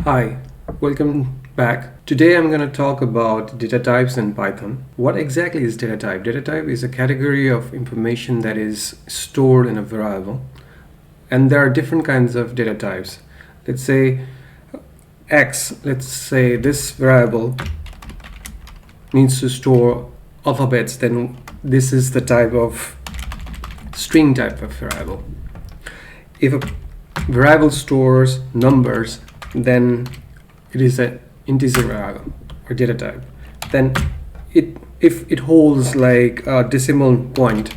Hi, welcome back. Today I'm going to talk about data types in Python. What exactly is data type? Data type is a category of information that is stored in a variable. And there are different kinds of data types. Let's say let's say this variable needs to store alphabets, then this is the type of string type of variable. If a variable stores numbers, then it is an integer variable or data type. Then if it holds like a decimal point,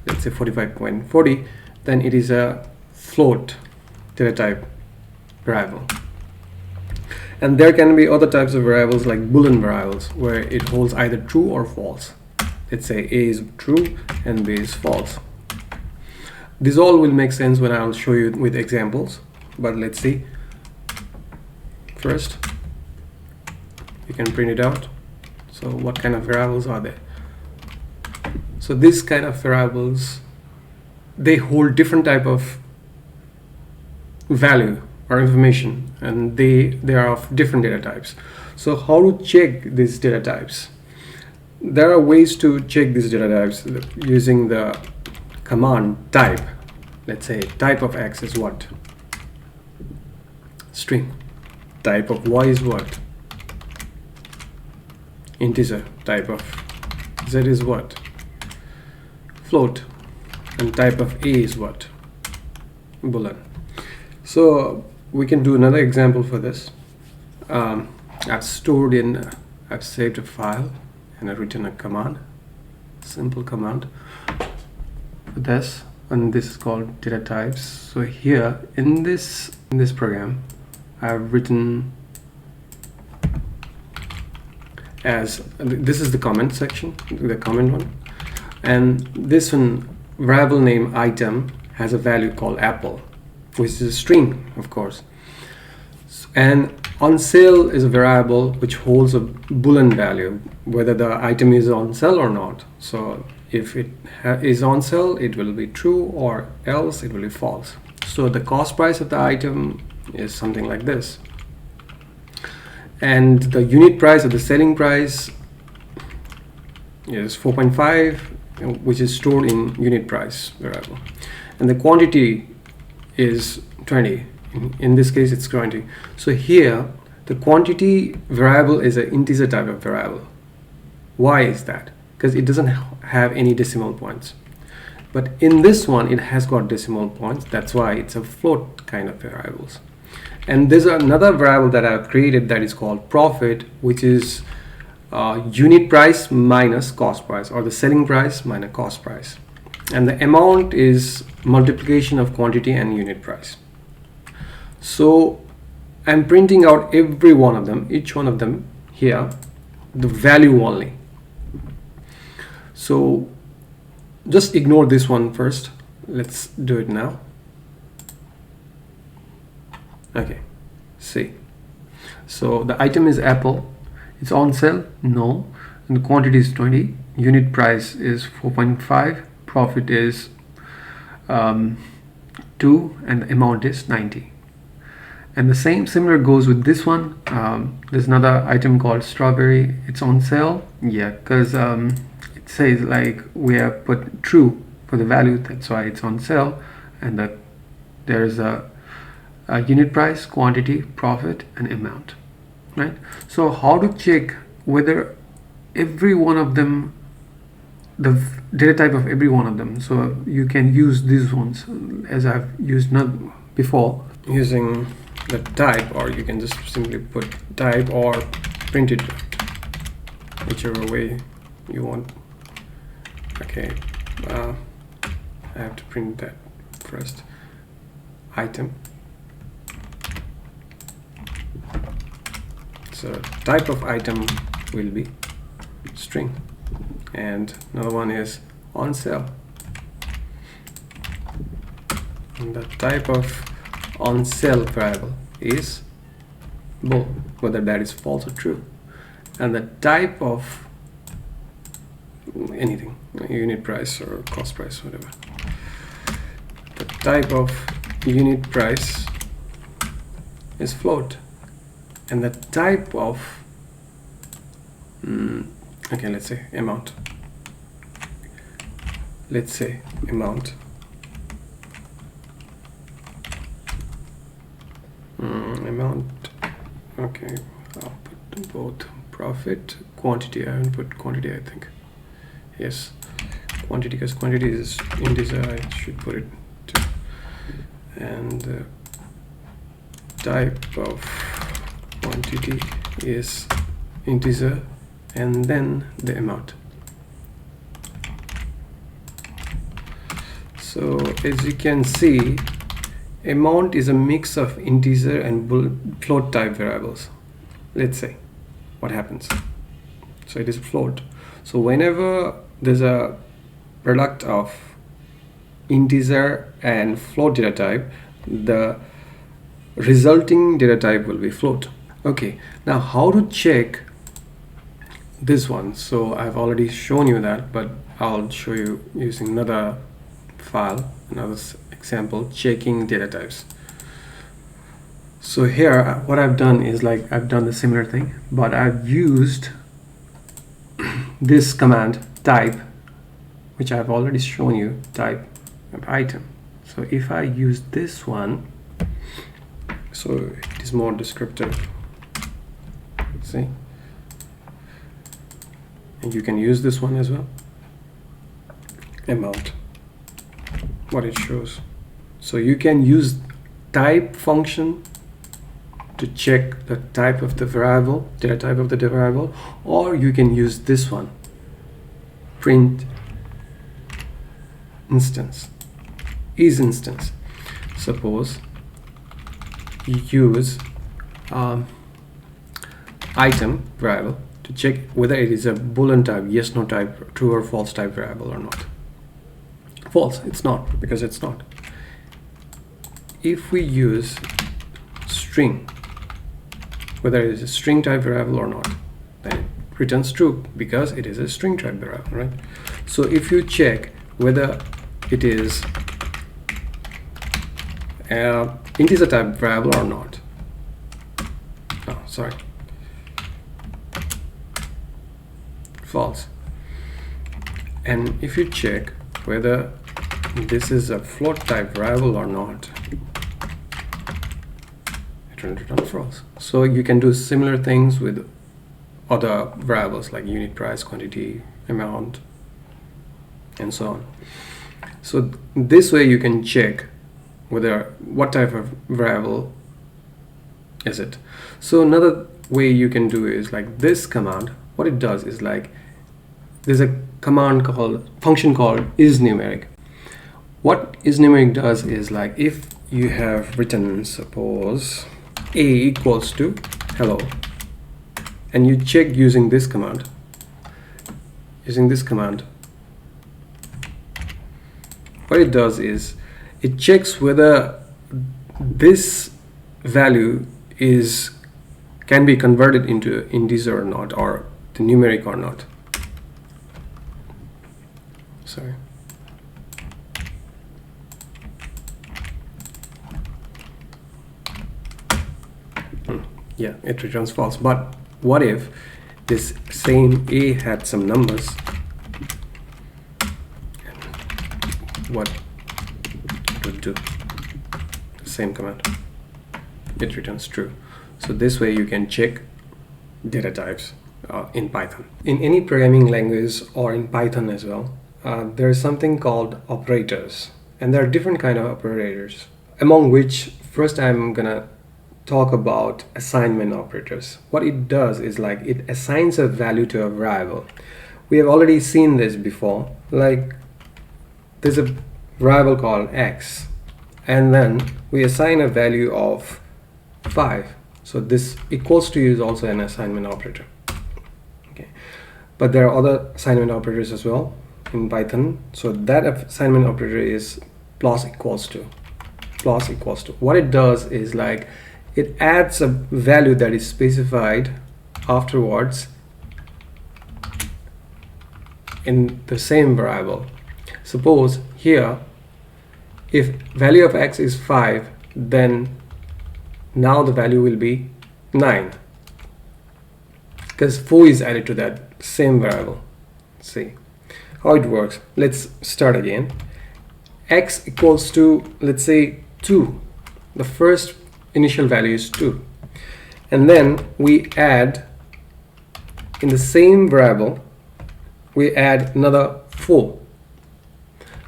let's say 45.40, then it is a float data type variable. And there can be other types of variables like Boolean variables where it holds either true or false. Let's say A is true and B is false. This all will make sense when I'll show you with examples, but let's see. First, you can print it out. So what kind of variables are there? So this kind of variables, they hold different type of value or information, and they are of different data types. So how to check these data types? There are ways to check these data types using the command type. Let's say type of X is what? String. Type of Y is what? Integer. Type of Z is what? Float. And type of A is what? Boolean. So we can do another example for this. I've saved a file and I've written a command, simple command for this, and this is called data types. So here in this program, I've written as this is the comment section, the comment one, and this one variable name item has a value called apple, which is a string, of course. And on sale is a variable which holds a Boolean value, whether the item is on sale or not. So if it is on sale, it will be true, or else it will be false. So the cost price of the item is something like this. And the unit price or the selling price is 4.5, which is stored in unit price variable. And the quantity is 20. In this case, it's 20. So here, the quantity variable is an integer type of variable. Why is that? Because it doesn't have any decimal points. But in this one, it has got decimal points. That's why it's a float kind of variables. And there's another variable that I've created that is called profit, which is unit price minus cost price, or the selling price minus cost price. And the amount is multiplication of quantity and unit price. So I'm printing out every one of them, each one of them here, the value only. So just ignore this one first. Let's do it now. Okay, see. So the item is apple. It's on sale? No. And the quantity is 20. Unit price is 4.5. Profit is 2, and the amount is 90. And the similar goes with this one. There's another item called strawberry. It's on sale. Yeah, because it says like we have put true for the value. That's why it's on sale. And there's a unit price, quantity, profit, and amount. Right. So how to check whether every one of them, the data type of every one of them. So you can use these ones as I've used before using the type, or you can just simply put type or print it out, whichever way you want. Okay, I have to print that first. Item. So type of item will be string, and another one is on sale, and the type of on sale variable is bool, whether that is false or true, and the type of anything, unit price or cost price, whatever. The type of unit price is float, and the type of okay, let's say amount. Let's say amount. Amount. Okay, I'll put both profit, quantity. I haven't put quantity, I think. Yes, quantity, because quantity is integer. I should put it too. And type of quantity is integer, and then the amount. So as you can see, amount is a mix of integer and float type variables. Let's say what happens. So it is float. So whenever there's a product of integer and float data type, the resulting data type will be float. Okay, now how to check this one? So I've already shown you that, but I'll show you using another file, another example, checking data types. So here what I've done is, like, I've done the similar thing, but I've used this command type, which I've already shown you, type of item. So if I use this one, so it is more descriptive. See, and you can use this one as well, amount, what it shows. So you can use type function to check the type of the variable, data type of the variable, or you can use this one, print instance, is instance. Suppose you use item variable to check whether it is a boolean type, yes, no type, true or false type variable or not. False, it's not, because it's not. If we use string, whether it is a string type variable or not, then it returns true because it is a string type variable, right? So if you check whether it is an integer type variable or not, oh, sorry, false. And if you check whether this is a float type variable or not, it will return false. So you can do similar things with other variables like unit price, quantity, amount, and so on. So this way you can check whether what type of variable is it. So another way you can do is like this command. What it does is, like, there's a command called function called isNumeric. What isNumeric does is, like, if you have written, suppose a equals to hello, and you check using this command, what it does is it checks whether this value can be converted into integer or not, or the numeric or not. Sorry. Yeah, it returns false. But what if this same a had some numbers? What it would do? Same command. It returns true. So this way you can check data types in Python. In any programming language, or in Python as well, there is something called operators, and there are different kind of operators, among which first I'm gonna talk about assignment operators. What it does is, like, it assigns a value to a variable. We have already seen this before. Like, there's a variable called x, and then we assign a value of 5. So this equals to is also an assignment operator. Okay, but there are other assignment operators as well in Python. So that assignment operator is plus equals to. What it does is, like, it adds a value that is specified afterwards in the same variable. Suppose here, if value of x is 5, then now the value will be 9, because 4 is added to that same variable. See how it works. Let's start again. X equals to, let's say, 2. The first initial value is 2, and then we add in the same variable, we add another 4.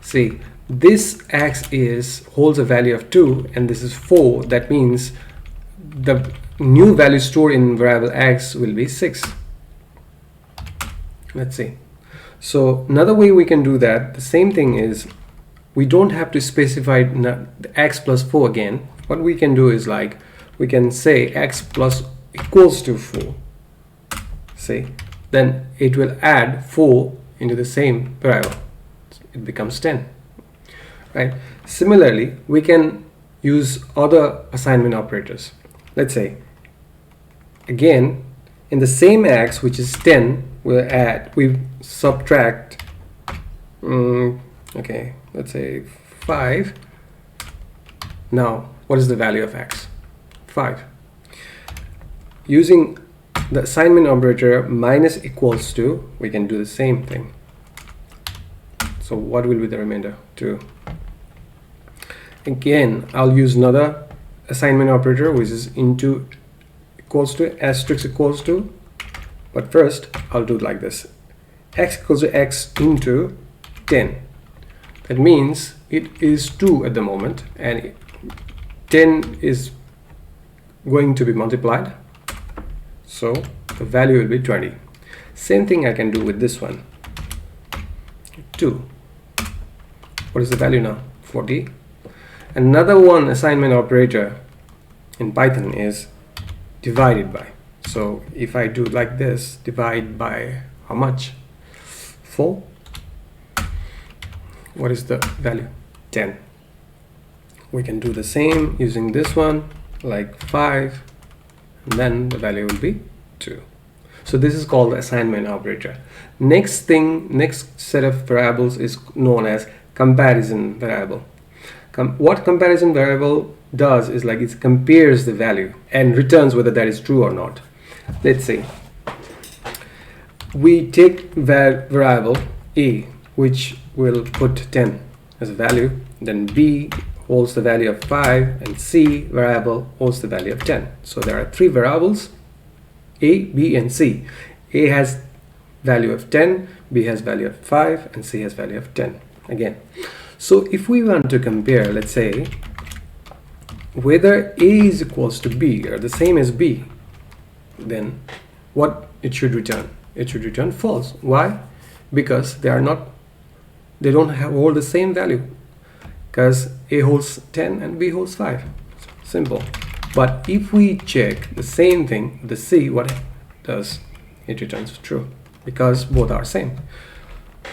See, this X holds a value of 2 and this is 4. That means the new value stored in variable X will be 6. Let's see. So another way we can do that, the same thing is, we don't have to specify the X plus 4 again. What we can do is, like, we can say X plus equals to 4. See, then it will add 4 into the same variable. It becomes 10, right? Similarly, we can use other assignment operators. Let's say, again, in the same X, which is 10, we subtract, okay, let's say 5. Now, what is the value of X? 5. Using the assignment operator minus equals to, we can do the same thing. So what will be the remainder? 2. Again, I'll use another assignment operator, which is into equals to, asterisk equals to, but first I'll do it like this. X equals to X into 10. That means it is 2 at the moment, and 10 is going to be multiplied, so the value will be 20. Same thing I can do with this one. 2. What is the value now? 40. Another one assignment operator in Python is divided by. So if I do like this, divide by how much? 4. What is the value? 10. We can do the same using this one, like 5, and then the value will be 2. So this is called the assignment operator. Next set of variables is known as comparison variable. What comparison variable does is, like, it compares the value and returns whether that is true or not. Let's say we take variable A, which will put 10 as a value, then B holds the value of 5, and C variable holds the value of 10. So there are 3 variables, A, B, and C. A has value of 10, B has value of 5, and C has value of 10 again. So if we want to compare, let's say, whether A is equals to B or the same as B, then what it should return? It should return false. Why? Because they don't hold the same value, because A holds 10 and B holds 5. Simple. But if we check the same thing, the C, what does? It returns true, because both are same.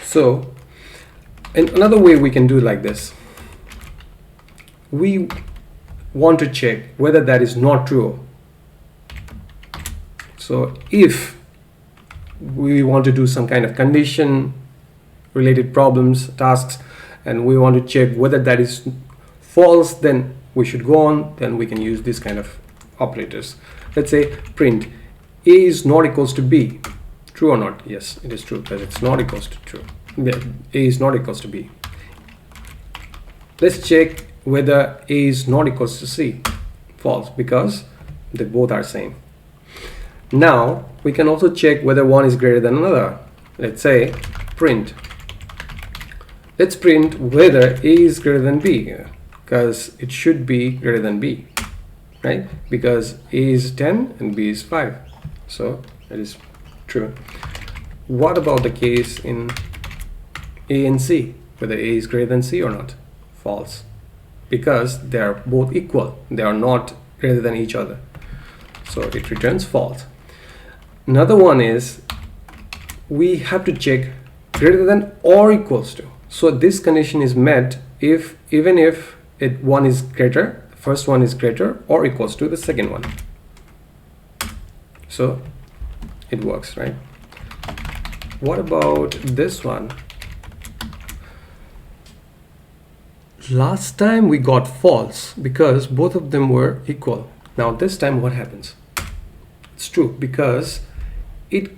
So, and another way we can do it like this. We want to check whether that is not true. So if we want to do some kind of condition related problems, tasks, and we want to check whether that is false, then we should go on, then we can use this kind of operators. Let's say print A is not equals to B. True or not? Yes, it is true, because it's not equals to true. A is not equals to B. Let's check whether A is not equals to C. False, because they both are same. Now we can also check whether one is greater than another. Let's say print. Let's print whether A is greater than B, because it should be greater than B, right? Because A is 10 and B is 5, so that is true. What about the case in A and C, whether A is greater than C or not? False, because they are both equal. They are not greater than each other, so it returns false. Another one is we have to check greater than or equals to. So this condition is met if even if one is greater, the first one is greater or equals to the second one. So it works, right? What about this one? Last time we got false because both of them were equal. Now this time what happens? It's true because it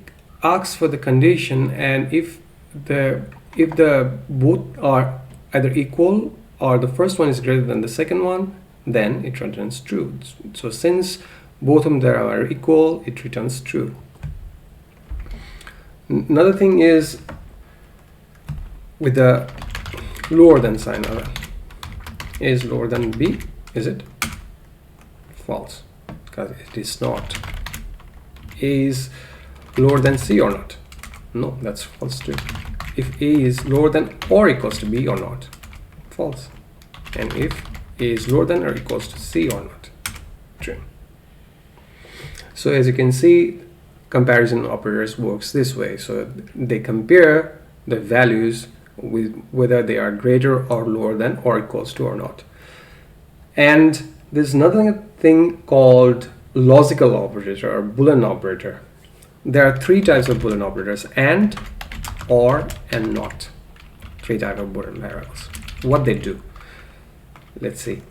asks for the condition, and if the both are either equal or the first one is greater than the second one, then it returns true. So since both of them are equal, it returns true. Another thing is with the lower than sign. A is lower than B, is it? False, because it is not. A is lower than C or not? No, that's false too. If A is lower than or equals to B or not? False. And if A is lower than or equals to C or not? True. So as you can see, comparison operators works this way. So they compare the values with whether they are greater or lower than or equals to or not. And there's another thing called logical operator or Boolean operator. There are three types of Boolean operators: and, or, and not. Three types of Boolean variables. What they do, let's see.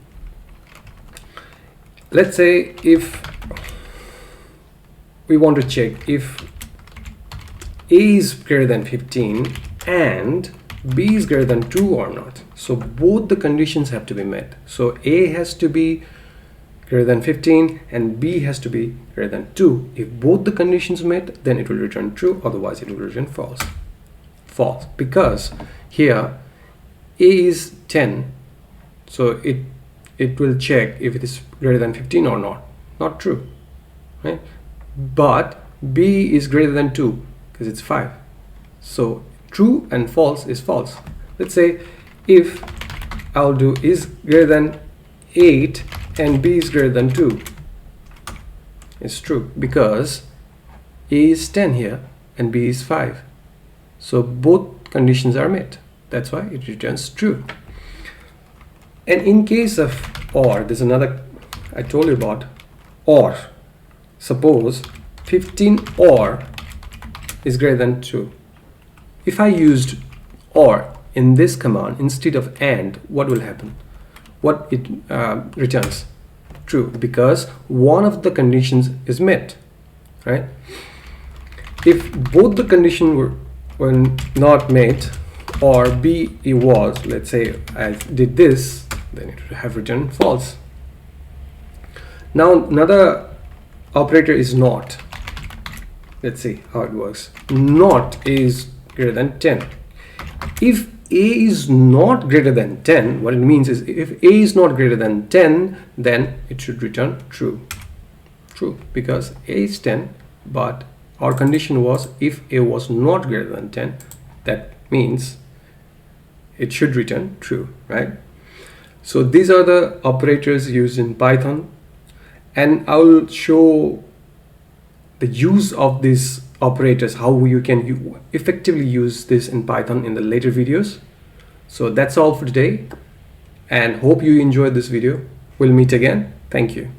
Let's say if we want to check if A is greater than 15 and B is greater than 2 or not. So both the conditions have to be met. So A has to be greater than 15 and B has to be greater than 2. If both the conditions met, then it will return true, otherwise it will return false. False, because here A is 10, so it will check if it is greater than 15 or not. Not true, right? But B is greater than 2 because it's 5. So true and false is false. Let's say if I'll do is greater than 8 and B is greater than 2. It's true because A is 10 here and B is 5. So both conditions are met. That's why it returns true. And in case of or, there's another I told you about or. Suppose 15 or is greater than 2. If I used or in this command instead of and, what will happen? What it returns? True, because one of the conditions is met, right? If both the conditions were not met, or B it was, let's say I did this, then it would have returned false. Now another operator is not. Let's see how it works. Not is greater than 10. If A is not greater than 10, what it means is if A is not greater than 10, then it should return true. True, because A is 10, but our condition was if A was not greater than 10, that means it should return true, right? So these are the operators used in Python, and I will show the use of these operators, how you can effectively use this in Python in the later videos. So that's all for today, and hope you enjoyed this video. We'll meet again. Thank you.